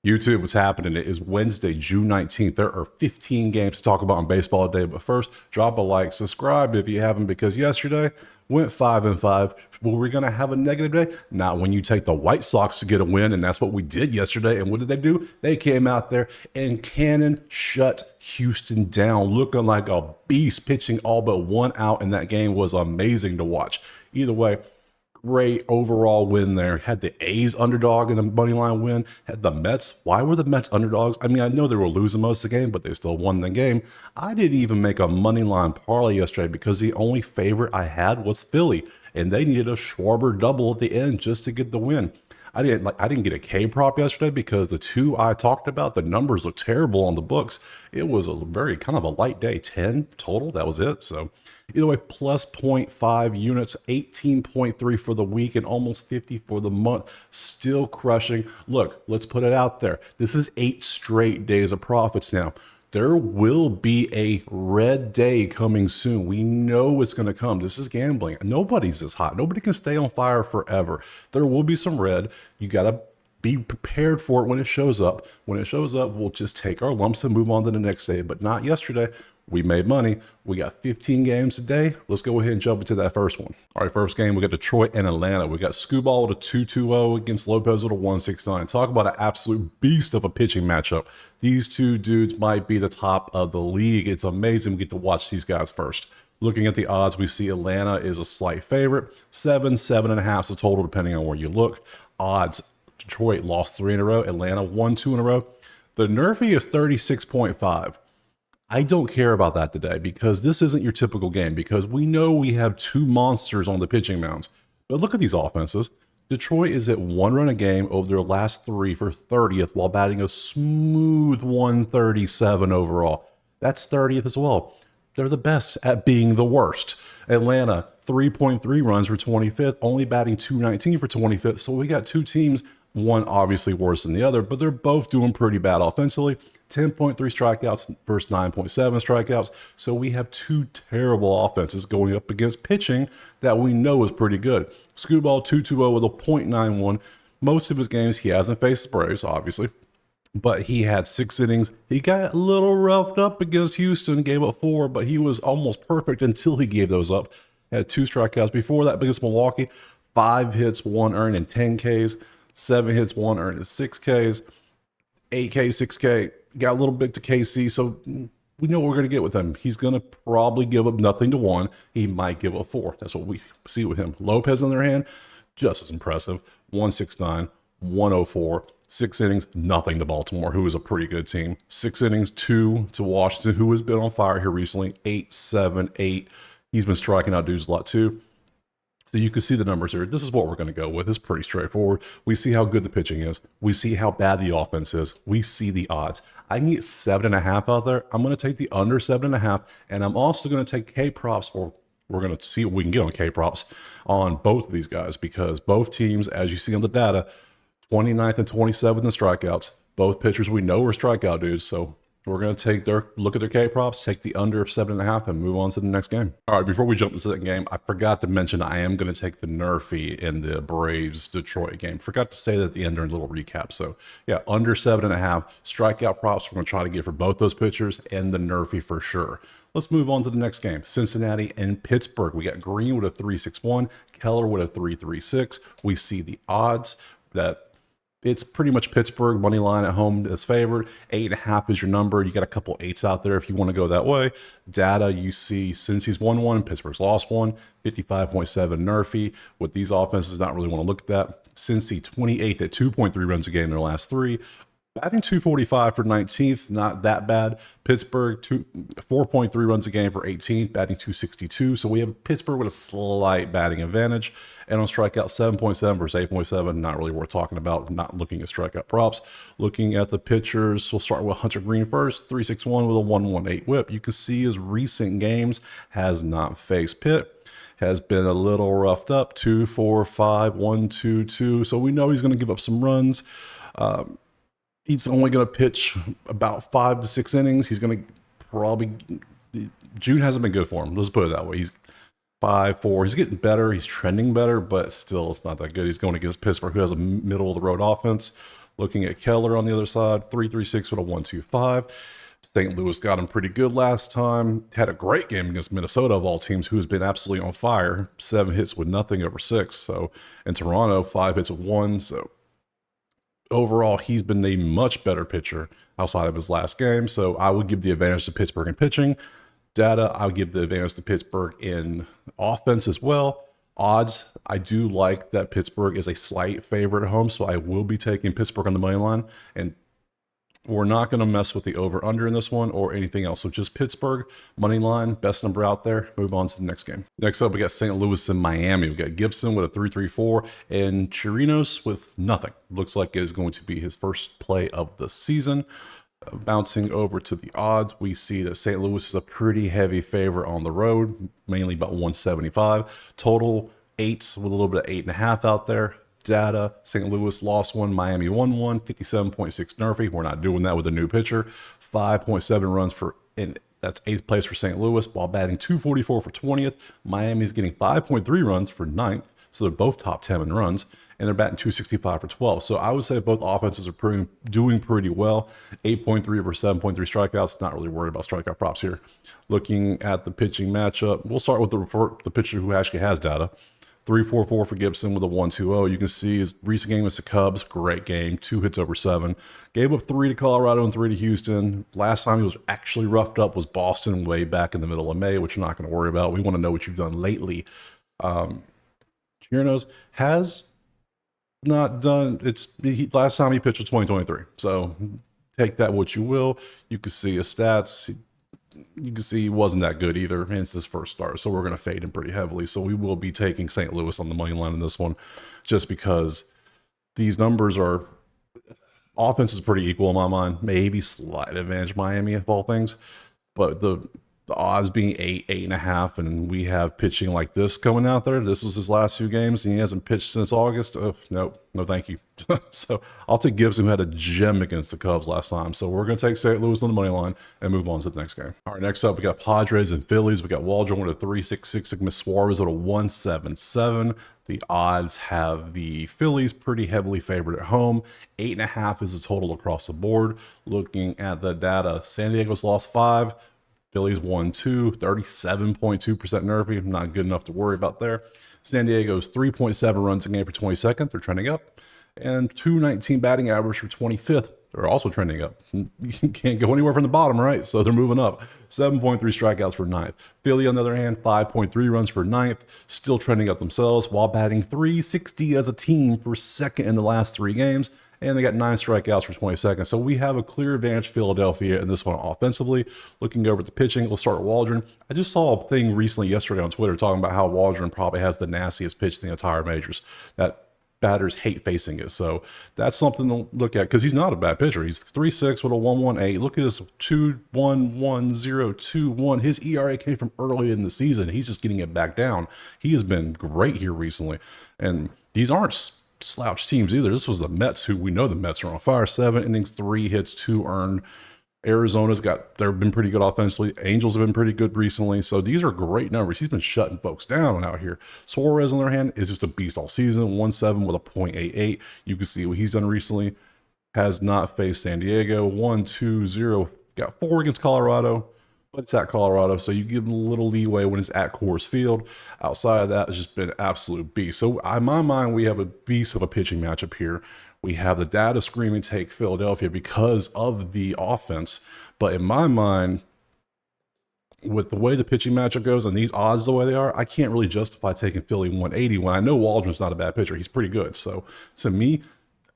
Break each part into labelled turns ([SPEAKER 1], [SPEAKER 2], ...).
[SPEAKER 1] YouTube, what's happening? It is Wednesday, June 19th. There are 15 games to talk about on baseball today. But first, drop a like, subscribe if you haven't, because yesterday went 5-5. Well, we're going to have a negative day. Not when you take the White Sox to get a win, and that's what we did yesterday. And what did they do? They came out there and cannon shut Houston down, looking like a beast, pitching all but one out, and that game was amazing to watch. Either way, great overall win there. Had the A's underdog in the money line win. Had the Mets. Why were the Mets underdogs? I mean, I know they were losing most of the game, but they still won the game. I didn't even make a money line parlay yesterday because the only favorite I had was Philly, and they needed a Schwarber double at the end just to get the win. I didn't get a K prop yesterday because the two I talked about, the numbers look terrible on the books. It was a very kind of a light day, 10 total. That was it. So either way, plus 0.5 units, 18.3 for the week and almost 50 for the month. Still crushing. Look, let's put it out there. This is 8 straight days of profits now. There will be a red day coming soon. We know it's going to come. This is gambling. Nobody's this hot. Nobody can stay on fire forever. There will be some red. You got to be prepared for it when it shows up. When it shows up, we'll just take our lumps and move on to the next day, but not yesterday. We made money. We got 15 games today. Let's go ahead and jump into that first one. All right, first game, we got Detroit and Atlanta. We got Skubal with a 2.20 against Lopez with a 1.69. Talk about an absolute beast of a pitching matchup. These two dudes might be the top of the league. It's amazing we get to watch these guys first. Looking at the odds, we see Atlanta is a slight favorite. 7.5 is the total, depending on where you look. Odds, Detroit lost 3 in a row. Atlanta won 2 in a row. The Nerfy is 36.5. I don't care about that today because this isn't your typical game, because we know we have two monsters on the pitching mounds. But look at these offenses. Detroit is at 1 run a game over their last 3 for 30th while batting a smooth 137 overall. That's 30th as well. They're the best at being the worst. Atlanta, 3.3 runs for 25th, only batting 219 for 25th. So we got two teams, one obviously worse than the other, but they're both doing pretty bad offensively. 10.3 strikeouts versus 9.7 strikeouts. So we have two terrible offenses going up against pitching that we know is pretty good. Skubal 2.20 with a .91. Most of his games, he hasn't faced the Braves, obviously, but he had 6 innings. He got a little roughed up against Houston, gave up 4, but he was almost perfect until he gave those up. Had 2 strikeouts before that against Milwaukee. 5 hits, 1 earned and 10 Ks. 7 hits, 1 earned and 6 Ks. 8K, 6K. Got a little bit to KC, so we know what we're going to get with him. He's going to probably give up nothing to 1. He might give up 4. That's what we see with him. Lopez on the other hand, just as impressive. 169, 104, 6 innings, nothing to Baltimore, who is a pretty good team. 6 innings, 2 to Washington, who has been on fire here recently. 8, 7, 8. He's been striking out dudes a lot too. So you can see the numbers here. This is what we're going to go with. It's pretty straightforward. We see how good the pitching is. We see how bad the offense is. We see the odds. I can get 7.5 out there. I'm going to take the under 7.5, and I'm also going to take K props, or we're going to see what we can get on K props on both of these guys, because both teams, as you see on the data, 29th and 27th in strikeouts. Both pitchers we know are strikeout dudes, so we're going to take their look at their K props, take the under of 7.5, and move on to the next game. All right, before we jump into that game, I forgot to mention I am going to take the Nerfy in the Braves Detroit game. Forgot to say that at the end during a little recap. So yeah, under 7.5 strikeout props. We're going to try to get for both those pitchers and the Nerfy for sure. Let's move on to the next game. Cincinnati and Pittsburgh. We got Green with a 3.61, Keller with a 3.36. We see the odds that it's pretty much Pittsburgh money line at home is favored. 8.5 is your number. You got a couple 8s out there if you want to go that way. Data, you see since he's won 1, Pittsburgh's lost 1. 55.7 Nerfy. With these offenses, not really want to look at that. Cincy 28th at 2.3 runs a game in their last 3. Batting 245 for 19th, not that bad. Pittsburgh 4.3 runs a game for 18th, batting 262. So we have Pittsburgh with a slight batting advantage. And on strikeout, 7.7 versus 8.7, not really worth talking about. Not looking at strikeout props. Looking at the pitchers, we'll start with Hunter Green first, 3.61 with a 1.18 whip. You can see his recent games has not faced Pitt. Has been a little roughed up, 2, 4, 5, 1, 2, 2. So we know he's going to give up some runs. He's only going to pitch about 5 to 6 innings. He's going to probably, June hasn't been good for him. Let's put it that way. He's 5-4. He's getting better. He's trending better, but still it's not that good. He's going against Pittsburgh, who has a middle of the road offense. Looking at Keller on the other side, 3.36 with a 1.25. St. Louis got him pretty good last time. Had a great game against Minnesota of all teams, who has been absolutely on fire. 7 hits with nothing over 6. So, in Toronto, 5 hits with 1. So, overall, he's been a much better pitcher outside of his last game. So, I would give the advantage to Pittsburgh in pitching. Data, I would give the advantage to Pittsburgh in offense as well. Odds, I do like that Pittsburgh is a slight favorite at home, so I will be taking Pittsburgh on the money line. And we're not going to mess with the over-under in this one or anything else. So just Pittsburgh, money line, best number out there. Move on to the next game. Next up, we got St. Louis and Miami. We got Gibson with a 3.34 and Chirinos with nothing. Looks like it is going to be his first play of the season. Bouncing over to the odds, we see that St. Louis is a pretty heavy favorite on the road, mainly about 175. Total 8s with a little bit of 8.5 out there. Data, St. Louis lost 1, Miami won 1, 57.6 Nerfy. We're not doing that with a new pitcher. 5.7 runs for, and that's 8th place for St. Louis, while batting 244 for 20th. Miami's getting 5.3 runs for 9th, so they're both top 10 in runs, and they're batting 265 for 12. So I would say both offenses are doing pretty well. 8.3 versus 7.3 strikeouts. Not really worried about strikeout props here. Looking at the pitching matchup, we'll start with the pitcher who actually has data. 3.44 for Gibson with a 1.20. You can see his recent game against the Cubs, great game, 2 hits over 7. Gave up 3 to Colorado and 3 to Houston. Last time he was actually roughed up was Boston way back in the middle of May, which we're not going to worry about. We want to know what you've done lately. Chirinos has not done, last time he pitched was 2023. So take that what you will. You can see his stats. You can see he wasn't that good either, and it's his first start, so we're going to fade him pretty heavily. So we will be taking St. Louis on the money line in this one, just because these numbers are, offense is pretty equal in my mind. Maybe slight advantage Miami of all things, but the odds being 8, 8.5, and we have pitching like this coming out there. This was his last 2 games, and he hasn't pitched since August. Oh, no, thank you. So I'll take Gibson, who had a gem against the Cubs last time. So we're going to take St. Louis on the money line and move on to the next game. All right, next up, we got Padres and Phillies. We got Waldron with a 3.66 against Suarez with a 1.77. The odds have the Phillies pretty heavily favored at home. 8.5 is the total across the board. Looking at the data, San Diego's lost 5. Phillies won 2, 37.2% Nerfy. Not good enough to worry about there. San Diego's 3.7 runs a game for 22nd. They're trending up. And 219 batting average for 25th. They're also trending up. You can't go anywhere from the bottom, right? So they're moving up. 7.3 strikeouts for 9th. Philly, on the other hand, 5.3 runs for 9th. Still trending up themselves while batting 360 as a team for 2nd in the last 3 games. And they got 9 strikeouts for 22nd. So we have a clear advantage Philadelphia in this one offensively. Looking over at the pitching, we'll start with Waldron. I just saw a thing recently yesterday on Twitter talking about how Waldron probably has the nastiest pitch in the entire majors. That batters hate facing it. So that's something to look at, because he's not a bad pitcher. He's 3.6 with a 1.18. Look at this 2.11021. His ERA came from early in the season. He's just getting it back down. He has been great here recently. And these aren't slouch teams either. This was the Mets, who we know the Mets are on fire. 7 innings, 3 hits, 2 earned. They've been pretty good offensively. Angels have been pretty good recently. So these are great numbers. He's been shutting folks down out here. Suarez, on the other hand, is just a beast all season. 1.7 with a 0.88. You can see what he's done recently. Has not faced San Diego. 1-2-0. Got 4 against Colorado, but it's at Colorado, so you give him a little leeway when it's at Coors Field. Outside of that, it's just been an absolute beast. So in my mind, we have a beast of a pitching matchup here. We have the data screaming take Philadelphia because of the offense. But in my mind, with the way the pitching matchup goes and these odds the way they are, I can't really justify taking Philly 180 when I know Waldron's not a bad pitcher. He's pretty good. So to me,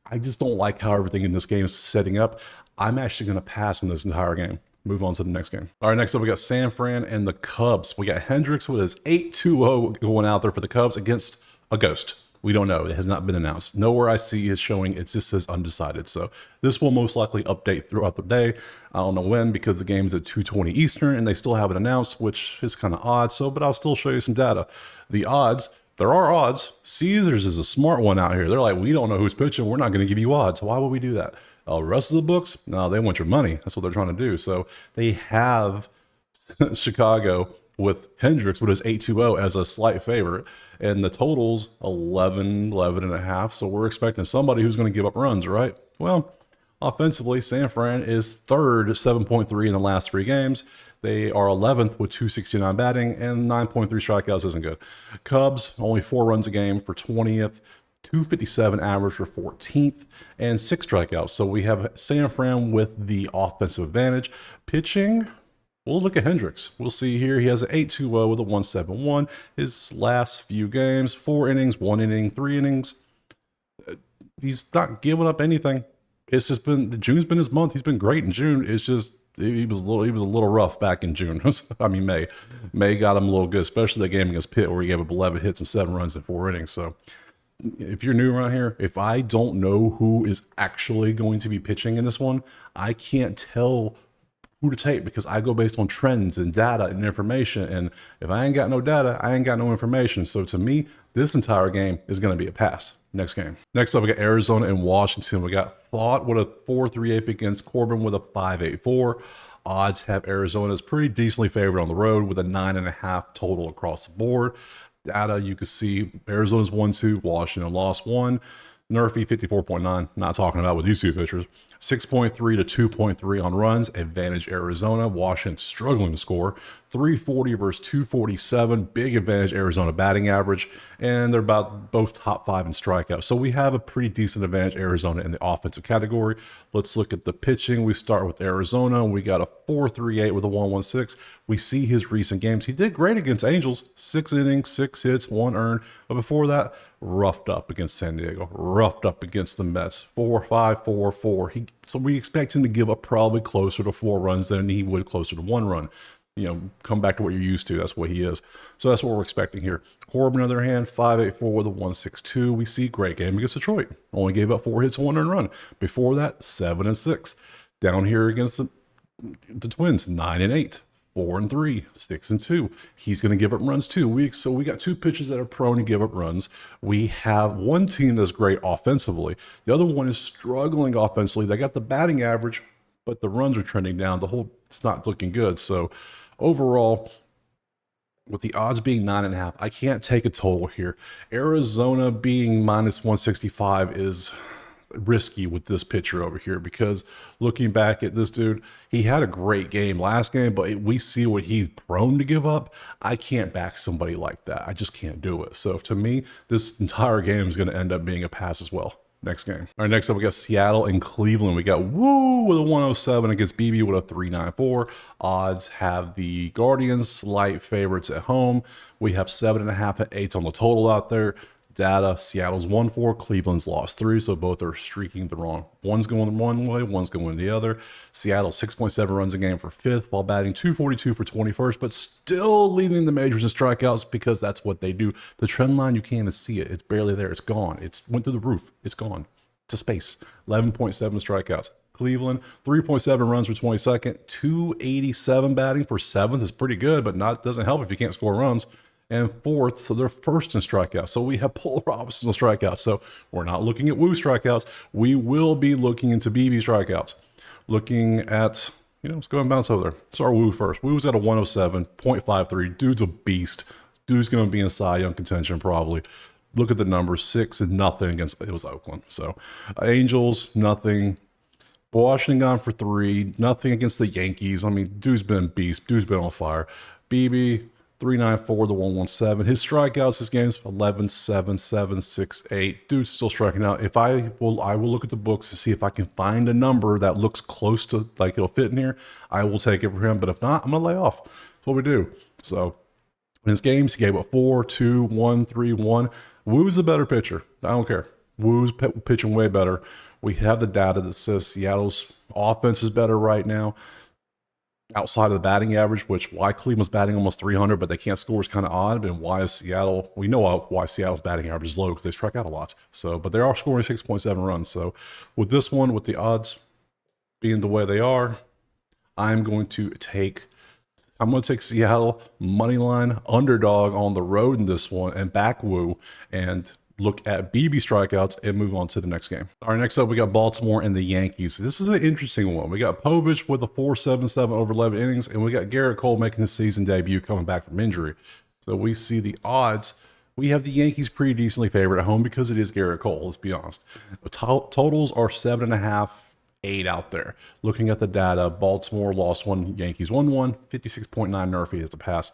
[SPEAKER 1] I just don't like how everything in this game is setting up. I'm actually going to pass on this entire game. Move on to the next game. All right, next up, we got San Fran and the Cubs. We got Hendricks with his 8.20 going out there for the Cubs against a ghost. We don't know. It has not been announced. Nowhere I see is showing. It just says undecided. So this will most likely update throughout the day. I don't know when, because the game's at 2:20 Eastern and they still haven't announced, which is kind of odd. So, but I'll still show you some data. The odds, there are odds. Caesars is a smart one out here. They're like, we don't know who's pitching. We're not going to give you odds. Why would we do that? The rest of the books, no, they want your money. That's what they're trying to do. So they have Chicago with Hendricks with his 8.20 as a slight favorite, and the total's 11.5. So we're expecting somebody who's going to give up runs, right? Well, offensively, San Fran is third, 7.3 in the last 3 games. They are 11th with 269 batting, and 9.3 strikeouts isn't good. Cubs, only 4 runs a game for 20th, 257 average for 14th, and 6 strikeouts. So we have San Fran with the offensive advantage. Pitching, we'll look at Hendricks. We'll see here. He has an 8.20 with a 1.71. His last few games, 4 innings, 1 inning, 3 innings. He's not giving up anything. It's just been, June's been his month. He's been great in June. It's just, he was a little rough back in June. I mean, May got him a little good, especially that game against Pitt where he gave up 11 hits and 7 runs in 4 innings. So if you're new around here, if I don't know who is actually going to be pitching in this one, I can't tell who to take because I go based on trends and data and information. And if I ain't got no data, I ain't got no information. So to me, this entire game is going to be a pass. Next game. Next up, we got Arizona and Washington. We got Thought with a 4.38 against Corbin with a 5.84. Odds have Arizona as pretty decently favored on the road with a 9.5 total across the board. Data, you can see Arizona's 1-2, Washington lost 1. Nerfy 54.9, not talking about with these two pitchers. 6.3 to 2.3 on runs, advantage Arizona. Washington struggling to score. 340 versus 247, big advantage Arizona batting average, and they're about both top 5 in strikeouts. So we have a pretty decent advantage Arizona in the offensive category. Let's look at the pitching. We start with Arizona. We got a 4.38 with a 1.16. We see his recent games. He did great against Angels, 6 innings, 6 hits, 1 earned. But before that, roughed up against San Diego, roughed up against the Mets, 4.5, 4.4. So we expect him to give up probably closer to 4 runs than he would closer to 1 run. You know, come back to what you're used to. That's what he is. So that's what we're expecting here. Corbin, on the other hand, 5.84 with a 1.62. We see great game against Detroit. Only gave up 4 hits and 1 earned run. Before that, 7-6. Down here against the Twins, 9-8. 4-3, 6-2. He's going to give up runs too. So we got 2 pitchers that are prone to give up runs. We have one team that's great offensively. The other one is struggling offensively. They got the batting average, but the runs are trending down. It's not looking good. So overall, with the odds being 9.5, I can't take a total here. Arizona being minus 165 is risky with this pitcher over here because looking back at this dude, he had a great game last game, but we see what he's prone to give up. I can't back somebody like that. I just can't do it. So to me, this entire game is going to end up being a pass as well. Next game. All right, next up, we got Seattle and Cleveland. We got Woo with a 107 against BB with a 394. Odds have the Guardians slight favorites at home. We have 7.5 and 8 on the total out there. Data, Seattle's 1-4, Cleveland's lost 3, so both are streaking the wrong. One's going one way, one's going the other. Seattle 6.7 runs a game for 5th while batting 242 for 21st, but still leading the majors in strikeouts because that's what they do. The trend line, you can't even see it. It's barely there. It's gone. It's went through the roof. It's gone to space. 11.7 strikeouts. Cleveland, 3.7 runs for 22nd, 287 batting for 7th is pretty good, but doesn't help if you can't score runs. And 4th, so they're first in strikeouts. So we have polar opposites in strikeouts. So we're not looking at Woo strikeouts. We will be looking into BB strikeouts. Looking at, let's go and bounce over there. Start Woo first. Woo's at a 107.53. Dude's a beast. Dude's going to be in Cy Young contention probably. Look at the numbers, 6-0 against, it was Oakland. So Angels, nothing. Washington gone for 3, nothing against the Yankees. I mean, dude's been a beast. Dude's been on fire. BB, 394 to 117. His strikeouts this game's 11, 7, 7, 6, 8. Dude's still striking out. I will look at the books to see if I can find a number that looks close to like it'll fit in here. I will take it for him, but if not, I'm gonna lay off. That's what we do. So in his games, he gave up 4, 2, 1, 3, 1. Woo's a better pitcher. I don't care. Woo's pitching way better. We have the data that says Seattle's offense is better right now. Outside of the batting average, which why Cleveland's batting almost 300, but they can't score is kind of odd. And why is Seattle? We know why Seattle's batting average is low because they strike out a lot. So, but they are scoring 6.7 runs. So, with this one, with the odds being the way they are, I'm going to take Seattle money line underdog on the road in this one and back Woo and look at BB strikeouts and move on to the next game. All right, next up, we got Baltimore and the Yankees. This is an interesting one. We got Povich with a 4.77 over 11 innings, and we got Garrett Cole making his season debut coming back from injury. So we see the odds We have the Yankees pretty decently favored at home because it is Garrett Cole, let's be honest. The totals are 7.5, 8 out there. Looking at the data, Baltimore lost one, Yankees won one, 56.9 Murphy as a pass.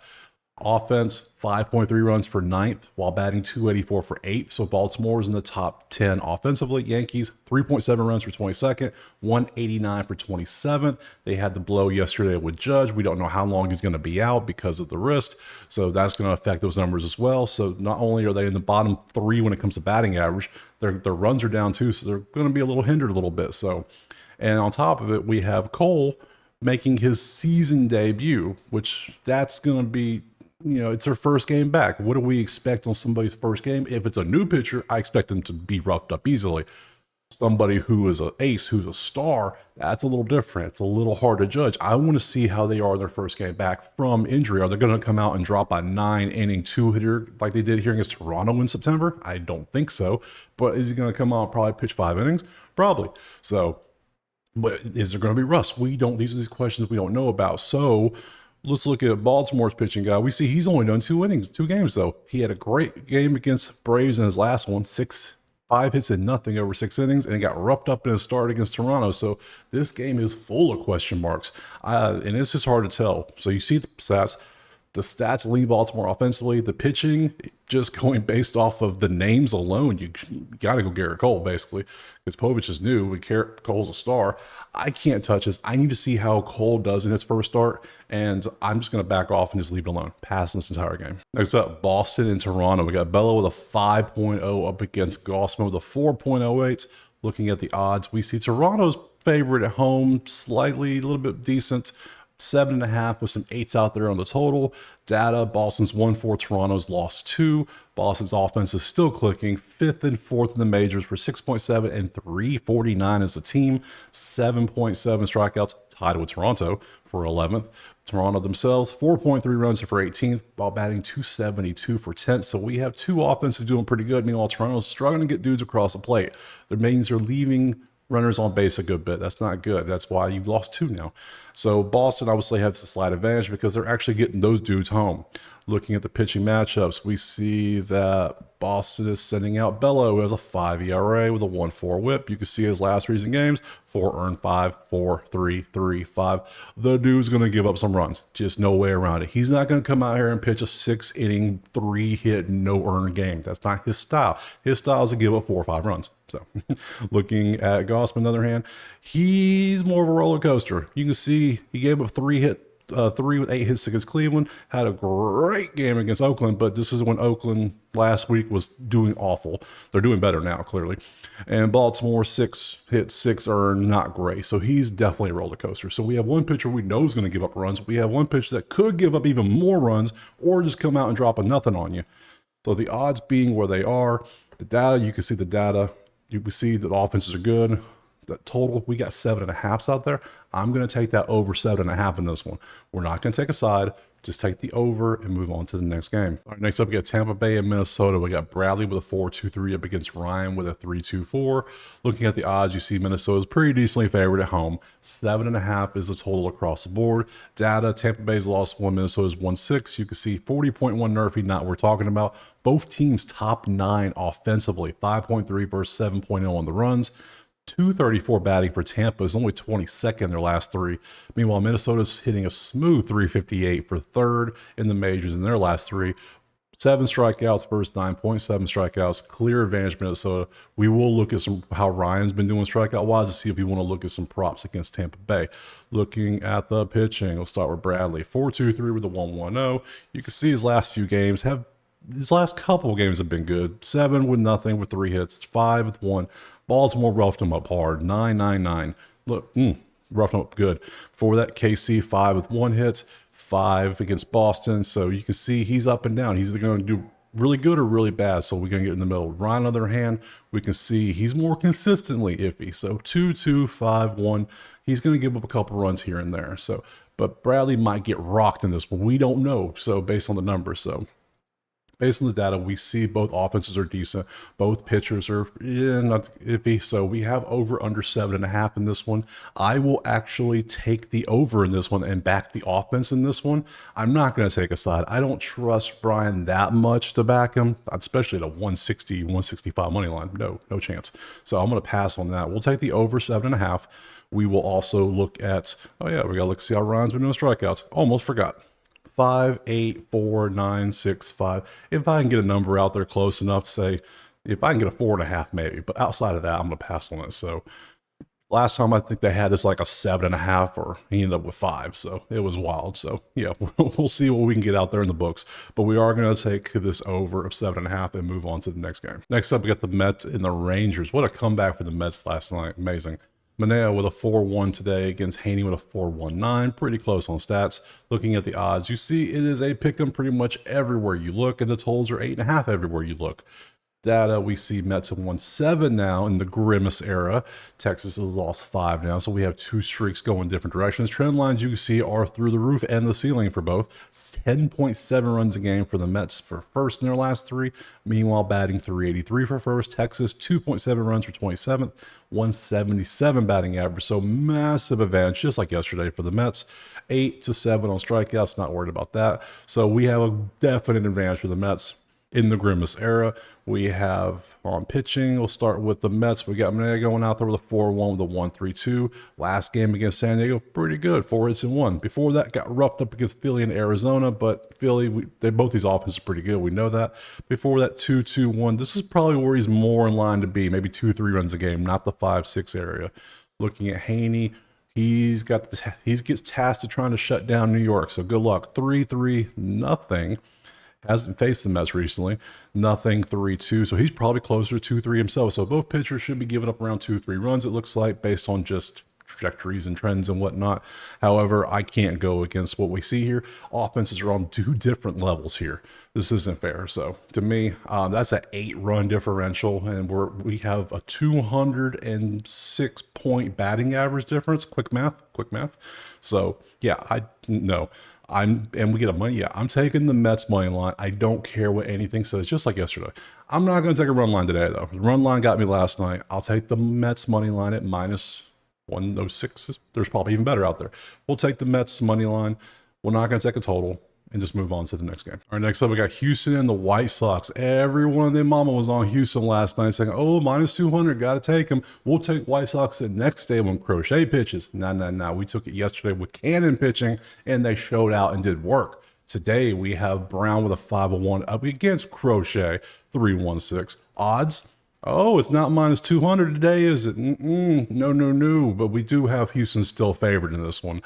[SPEAKER 1] Offense, 5.3 runs for ninth while batting 284 for eighth. So Baltimore is in the top 10 offensively. Yankees, 3.7 runs for 22nd, 189 for 27th. They had the blow yesterday with Judge. We don't know how long he's going to be out because of the wrist. So that's going to affect those numbers as well. So not only are they in the bottom 3 when it comes to batting average, their runs are down too. So they're going to be a little hindered a little bit. So, and on top of it, we have Cole making his season debut, which that's going to be, it's their first game back. What do we expect on somebody's first game? If it's a new pitcher, I expect them to be roughed up easily. Somebody who is an ace, who's a star, that's a little different. It's a little hard to judge. I want to see how they are in their first game back from injury. Are they going to come out and drop a 9-inning 2-hitter like they did here against Toronto in September? I don't think so. But is he going to come out and probably pitch 5 innings? Probably. So, but is there going to be rust? These are these questions we don't know about. So, let's look at Baltimore's pitching guy. We see he's only done 2 games though. He had a great game against Braves in his last one, 5 hits and nothing over 6 innings, and he got roughed up in his start against Toronto. So this game is full of question marks, and it's just hard to tell. So you see the stats. The stats lean Baltimore offensively. The pitching, just going based off of the names alone, you got to go Garrett Cole, basically, because Povich is new. Cole's a star. I can't touch this. I need to see how Cole does in his first start, and I'm just going to back off and just leave it alone, pass this entire game. Next up, Boston and Toronto. We got Bello with a 5.0 up against Gossman with a 4.08. Looking at the odds, we see Toronto's favorite at home, slightly, a little bit decent. 7.5 with some 8s out there on the total. Data, Boston's 1-4, Toronto's lost 2. Boston's offense is still clicking. 5th and 4th in the majors for 6.7 and 349 as a team. 7.7 strikeouts, tied with Toronto for 11th. Toronto themselves, 4.3 runs for 18th, while batting 272 for 10th. So we have 2 offenses doing pretty good. Meanwhile, Toronto's struggling to get dudes across the plate. Their means are leaving runners on base a good bit. That's not good. That's why you've lost 2 now. So Boston obviously has a slight advantage because they're actually getting those dudes home. Looking at the pitching matchups, we see that Boston is sending out Bello, who has a 5 ERA with a 1.4 whip. You can see his last recent games, 4 earned 5, 4, 3, 3, 5. The dude's going to give up some runs. Just no way around it. He's not going to come out here and pitch a 6-inning, 3-hit, no-earned game. That's not his style. His style is to give up 4 or 5 runs. So looking at Gossman, on the other hand, he's more of a roller coaster. You can see he gave up 3 with 8 hits against Cleveland, had a great game against Oakland, but this is when Oakland last week was doing awful. They're doing better now, clearly. And Baltimore, 6 hits, 6 earned, not great. So he's definitely a roller coaster. So we have one pitcher we know is going to give up runs. We have one pitcher that could give up even more runs or just come out and drop a nothing on you. So the odds being where they are, the data, you can see the data. You can see that the offenses are good. The total, we got 7.5s out there. I'm going to take that over 7.5 in this one. We're not going to take a side. Just take the over and move on to the next game. All right, next up, we got Tampa Bay and Minnesota. We got Bradley with a 4.23 up against Ryan with a 3.24. Looking at the odds, you see Minnesota's pretty decently favored at home. 7.5 is the total across the board. Data, Tampa Bay's lost 1, Minnesota's 1.6. You can see 40.1 Murphy, not what we're talking about. Both teams top 9 offensively, 5.3 versus 7.0 on the runs. 234 batting for Tampa is only 22nd in their last 3. Meanwhile, Minnesota's hitting a smooth 358 for 3rd in the majors in their last 3. 7 strikeouts versus 9.7 strikeouts. Clear advantage Minnesota. We will look at how Ryan's been doing strikeout-wise to see if we want to look at some props against Tampa Bay. Looking at the pitching, we'll start with Bradley. 4.23 with a 1.10. You can see his last few games his last couple of games have been good. 7 with nothing with 3 hits. 5 with 1. Baltimore roughed him up hard. 9.99. Look, roughed him up good. For that, KC 5 with 1 hit. 5 against Boston. So you can see he's up and down. He's either going to do really good or really bad. So we're going to get in the middle. Ryan, on the other hand, we can see he's more consistently iffy. So 2-2, 5-1. He's going to give up a couple runs here and there. So, but Bradley might get rocked in this one. We don't know. So based on the numbers. So Based on the data, we see both offenses are decent. Both pitchers are not iffy. So we have over under 7.5 in this one. I will actually take the over in this one and back the offense in this one. I'm not going to take a side. I don't trust Brian that much to back him, especially at a 160, 165 money line. No chance. So I'm going to pass on that. We'll take the over 7.5. We will also look at, we got to look, see how Ryan's been doing strikeouts. Almost forgot. 5, 8, 4, 9, 6, 5. If I can get a number out there close enough to say, if I can get a 4.5 maybe, but outside of that, I'm going to pass on it. So last time I think they had this like a 7.5, or he ended up with 5. So it was wild. So yeah, we'll see what we can get out there in the books, but we are going to take this over of 7.5 and move on to the next game. Next up, we got the Mets and the Rangers. What a comeback for the Mets last night. Amazing. Manea with a 4-1 today against Haney with a 4.19. Pretty close on stats. Looking at the odds, you see it is a pick 'em pretty much everywhere you look, and the totals are 8.5 everywhere you look. Data, we see Mets have won 7 now in the Grimace era. Texas has lost 5 now, so we have 2 streaks going different directions. Trend lines you can see are through the roof and the ceiling for both. 10.7 runs a game for the Mets for first in their last 3. Meanwhile, batting .383 for first. Texas 2.7 runs for 27th. 177 batting average, so massive advantage, just like yesterday for the Mets. 8-7 on strikeouts, not worried about that. So we have a definite advantage for the Mets in the Grimace era. We have on pitching, we'll start with the Mets. We got Manea going out there with a 4-1 with a 1.32. Last game against San Diego, pretty good, 4 hits and 1. Before that, got roughed up against Philly and Arizona, but Philly, both these offenses are pretty good. We know that. Before that, 2-2-1. This is probably where he's more in line to be, maybe 2-3 runs a game, not the 5-6 area. Looking at Haney, he gets tasked to trying to shut down New York, so good luck. 3-3, nothing. Hasn't faced the Mets recently. Nothing, 3-2. So he's probably closer to 2-3 himself. So both pitchers should be giving up around 2-3 runs, it looks like, based on just trajectories and trends and whatnot. However, I can't go against what we see here. Offenses are on 2 different levels here. This isn't fair. So to me, that's an 8-run differential, and we have a 206-point batting average difference. Quick math. So yeah, and we get a money. Yeah, I'm taking the Mets money line. I don't care what anything says, just like yesterday. I'm not going to take a run line today, though. The run line got me last night. I'll take the Mets money line at -106. There's probably even better out there. We'll take the Mets money line. We're not going to take a total and just move on to the next game. All right, next up, we got Houston and the White Sox. Everyone and their mama was on Houston last night saying, oh, -200, got to take them. We'll take White Sox the next day when Crochet pitches. No. We took it yesterday with Cannon pitching, and they showed out and did work. Today, we have Brown with a 5-1 up against Crochet, 3-1-6. Odds? Oh, it's not -200 today, is it? No. But we do have Houston still favored in this one.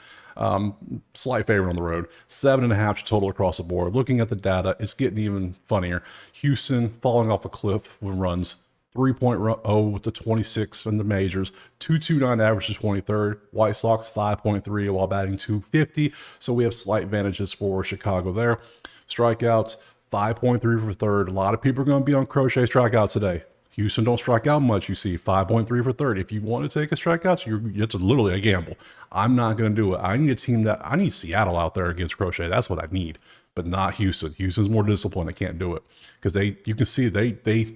[SPEAKER 1] Slight favorite on the road. 7.5 total across the board. Looking at the data, it's getting even funnier. Houston falling off a cliff with runs. 3.0 with the 26th in the majors. 2.29 average to 23rd. White Sox 5.3 while batting .250. So we have slight advantages for Chicago there. Strikeouts 5.3 for third. A lot of people are going to be on Crochet strikeouts today. Houston don't strike out much. You see 5.3 for third. If you want to take a strikeouts, it's literally a gamble. I'm not going to do it. I need Seattle out there against Crochet. That's what I need, but not Houston. Houston's more disciplined. I can't do it because you can see they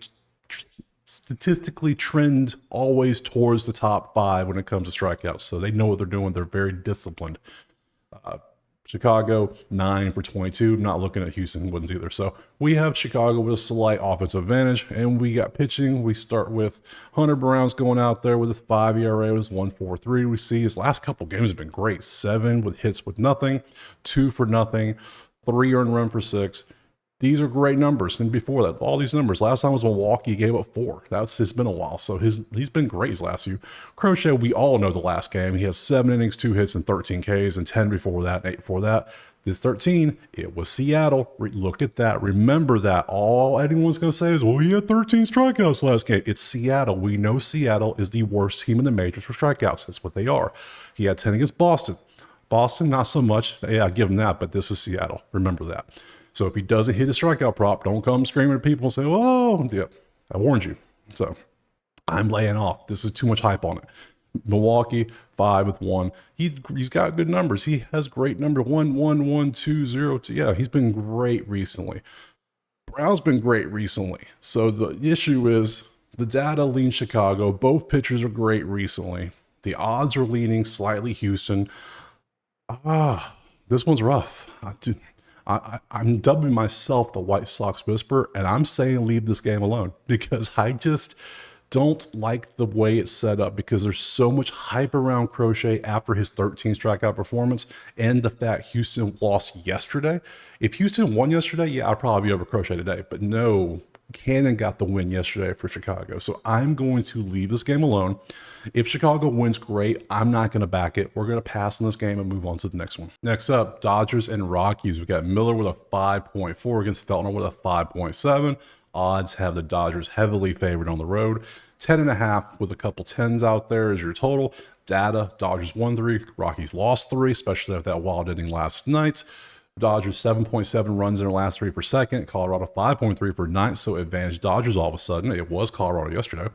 [SPEAKER 1] statistically trend always towards the top 5 when it comes to strikeouts. So they know what they're doing. They're very disciplined. Chicago 9 for 22. Not looking at Houston wins either. So we have Chicago with a slight offensive advantage, and we got pitching. We start with Hunter Brown's going out there with his 5 ERA was 1.43. We see his last couple games have been great. 7 with hits with nothing, 2 for nothing, 3 earned run per 6. These are great numbers. And before that, all these numbers. Last time was Milwaukee, gave up 4. It's been a while. So he's been great his last few. Crochet, we all know the last game. He has 7 innings, 2 hits, and 13 Ks, and 10 before that, and 8 before that. This 13, it was Seattle. Look at that. Remember that. All anyone's going to say is, well, he had 13 strikeouts last game. It's Seattle. We know Seattle is the worst team in the majors for strikeouts. That's what they are. He had 10 against Boston. Boston, not so much. Yeah, I give him that, but this is Seattle. Remember that. So if he doesn't hit a strikeout prop, don't come screaming at people and say, oh, yeah, I warned you. So I'm laying off. This is too much hype on it. Milwaukee, 5 with 1. He's got good numbers. He has great number 1, 1, 1, 2, 0, 2. Yeah, he's been great recently. Brown's been great recently. So the issue is the data leans Chicago. Both pitchers are great recently. The odds are leaning slightly Houston. This one's rough. I'm dubbing myself the White Sox whisperer, and I'm saying leave this game alone because I just don't like the way it's set up because there's so much hype around Crochet after his 13 strikeout performance and the fact Houston lost yesterday. If Houston won yesterday, yeah, I'd probably be over Crochet today, but no, Cannon got the win yesterday for Chicago. So I'm going to leave this game alone. If Chicago wins, great. I'm not going to back it. We're going to pass on this game and move on to the next one. Next up, Dodgers and Rockies. We got Miller with a 5.4 against Feltner with a 5.7. Odds have the Dodgers heavily favored on the road. 10.5 with a couple tens out there is your total. Data, Dodgers won 3, Rockies lost 3, especially after that wild inning last night. Dodgers 7.7 runs in their last 3 per second. Colorado 5.3 per ninth, so advantage Dodgers all of a sudden. It was Colorado yesterday.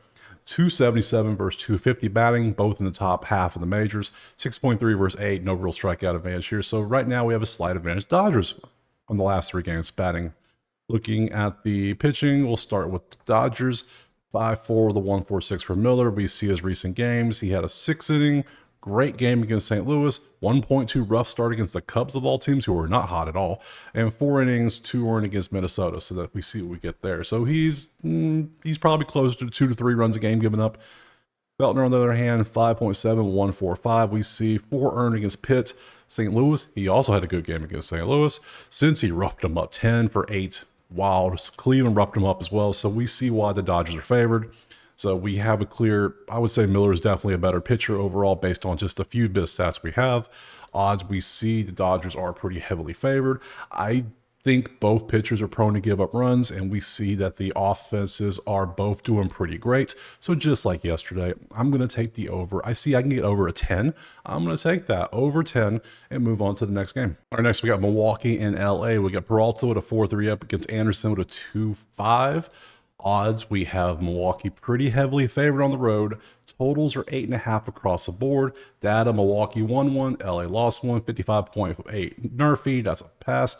[SPEAKER 1] 277 versus 250 batting, both in the top half of the majors. 6.3 versus 8, no real strikeout advantage here. So right now we have a slight advantage. Dodgers on the last 3 games batting. Looking at the pitching, we'll start with the Dodgers. 5-4 with a 1.46 for Miller. We see his recent games. He had a 6-inning great game against St. Louis, 1.2 rough start against the Cubs of all teams who were not hot at all, and 4 innings, 2 earned against Minnesota, so that we see what we get there. So he's probably close to 2 to 3 runs a game given up. Feltner, on the other hand, 5.7, 1.45. We see 4 earned against Pitt. St. Louis, he also had a good game against St. Louis. Since he roughed him up 10 for 8. Wild. Cleveland roughed him up as well. So we see why the Dodgers are favored. So we have a clear, I would say Miller is definitely a better pitcher overall based on just a few bit stats we have. Odds we see the Dodgers are pretty heavily favored. I think both pitchers are prone to give up runs, and we see that the offenses are both doing pretty great. So just like yesterday, I'm going to take the over. I see I can get over a 10. I'm going to take that over 10 and move on to the next game. All right, next we got Milwaukee and LA. We got Peralta with a 4-3 up against Anderson with a 2-5. Odds, we have Milwaukee pretty heavily favored on the road. Totals are 8.5 across the board. Data, Milwaukee won 1, LA lost 1, 55.8 Murphy, that's a pass.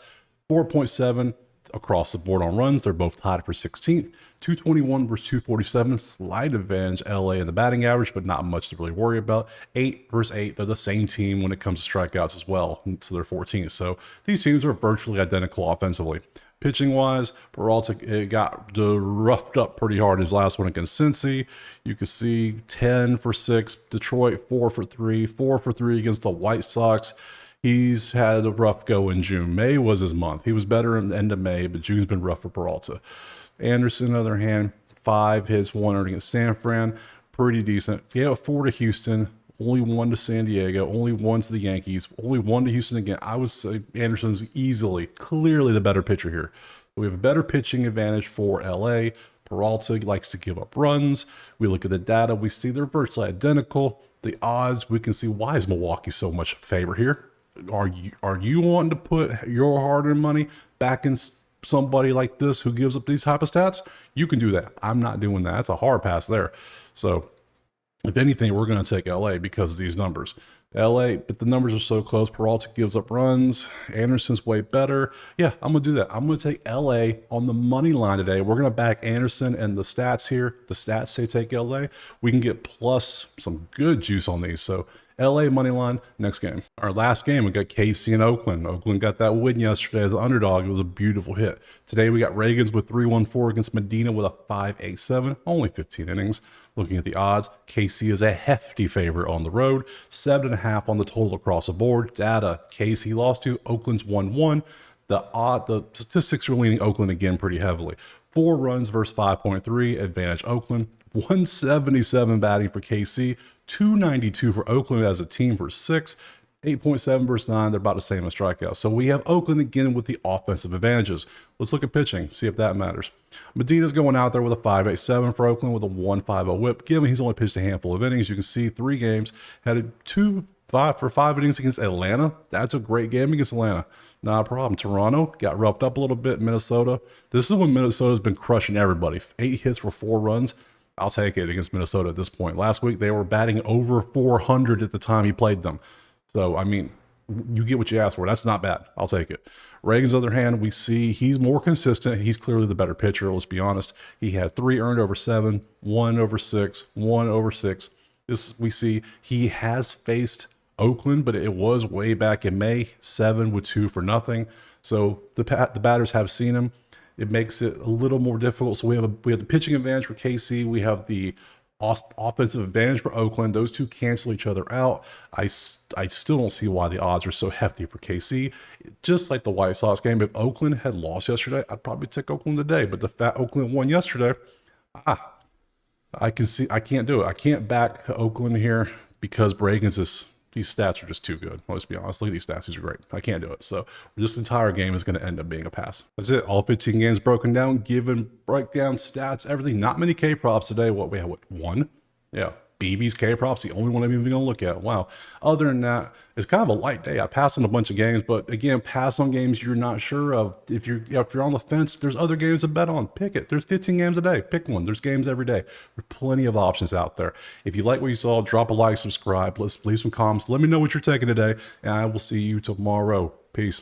[SPEAKER 1] 4.7 across the board on runs. They're both tied for 16th. 221 versus 247. Slight advantage LA in the batting average, but not much to really worry about. 8 versus 8. They're the same team when it comes to strikeouts as well. So they're 14th. So these teams are virtually identical offensively. Pitching wise, Peralta got roughed up pretty hard his last one against Cincy. You can see 10 for 6. Detroit 4 for 3. 4 for 3 against the White Sox. He's had a rough go in June. May was his month. He was better in the end of May, but June's been rough for Peralta. Anderson, on the other hand, 5 hits, 1 earned against San Fran. Pretty decent. If you have 4 to Houston, only 1 to San Diego, only 1 to the Yankees, only 1 to Houston again. I would say Anderson's easily, clearly the better pitcher here. We have a better pitching advantage for LA. Peralta likes to give up runs. We look at the data. We see they're virtually identical. The odds, we can see why is Milwaukee so much favor here. Are you wanting to put your hard-earned money back in somebody like this who gives up these type of stats? You can do that. I'm not doing that. That's a hard pass there. So if anything, we're going to take LA because of these numbers. LA, but the numbers are so close. Peralta gives up runs. Anderson's way better. Yeah, I'm going to do that. I'm going to take LA on the money line today. We're going to back Anderson, and the stats here, the stats say take LA. We can get plus some good juice on these. So LA money line, next game. Our last game, we got KC and Oakland. Oakland got that win yesterday as an underdog. It was a beautiful hit. Today we got Reagans with 3-1-4 against Medina with a 5.87, only 15 innings. Looking at the odds, KC is a hefty favorite on the road, 7.5 on the total across the board. Data, KC lost 2, Oakland's 1-1. The statistics are leaning Oakland again pretty heavily. 4 runs versus 5.3, advantage Oakland. 177 batting for KC, 292 for Oakland as a team for 6, 8.7 versus 9. They're about the same as strikeouts. So we have Oakland again with the offensive advantages. Let's look at pitching, see if that matters. Medina's going out there with a 5.87 for Oakland with a 1.50 whip. Given he's only pitched a handful of innings, you can see 3 games, had 5 innings against Atlanta. That's a great game against Atlanta. Not a problem. Toronto got roughed up a little bit. Minnesota. This is when Minnesota's been crushing everybody. 8 hits for 4 runs. I'll take it against Minnesota at this point. Last week, they were batting over 400 at the time he played them. So, I mean, you get what you ask for. That's not bad. I'll take it. Reagan's other hand, we see he's more consistent. He's clearly the better pitcher. Let's be honest. He had 3 earned over 7, 1 over 6, 1 over 6. This we see he has faced Oakland, but it was way back in May, 7 with 2 for nothing. So the batters have seen him. It makes it a little more difficult. So we have the pitching advantage for KC. We have the offensive advantage for Oakland. Those two cancel each other out. I still don't see why the odds are so hefty for KC. Just like the White Sox game, if Oakland had lost yesterday, I'd probably take Oakland today. But the fact Oakland won yesterday, I can't do it. I can't back Oakland here because these stats are just too good. Let's be honest. Look at these stats. These are great. I can't do it. So this entire game is going to end up being a pass. That's it. All 15 games broken down, given breakdown, stats, everything. Not many K props today. What we have? What, 1? Yeah. BB's K props, the only one I'm even going to look at. Wow. Other than that, it's kind of a light day. I passed on a bunch of games, but again, pass on games you're not sure of. If you're on the fence, there's other games to bet on. Pick it. There's 15 games a day. Pick one. There's games every day. There's plenty of options out there. If you like what you saw, drop a like, subscribe. Let's leave some comments. Let me know what you're taking today, and I will see you tomorrow. Peace.